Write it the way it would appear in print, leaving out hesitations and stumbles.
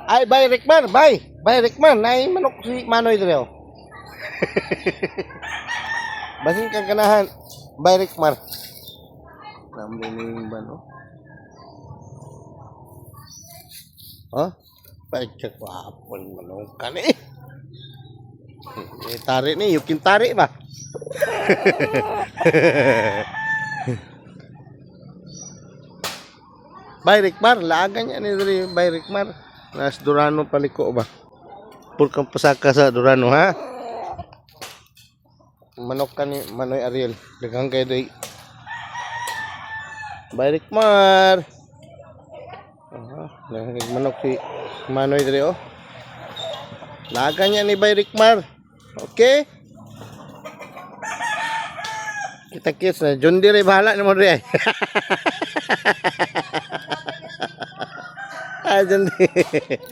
Ay, bay Rickman, bay. Bay Rickman, nay manok si Manoy dire. Oh. Basin kang ganahan, bay Rickman. Namlining ba no? Oh, bay ka kwapon manok kan eh. Tarik ni, yukin tarik ba? Bay Rickmar, laagan niya ni diri bay Rickmar. Nas Durano paliko ba? Pur kang pasaka sa Durano ha. Manok ka ni Manoy Ariel. Daghang kay day. Bay Rickmar. Manok si Manoy diri oh. Laagan niya ni bay Rickmar. Okay? Kita kiss na. John Deere bahala naman rin. Ah, John Deere.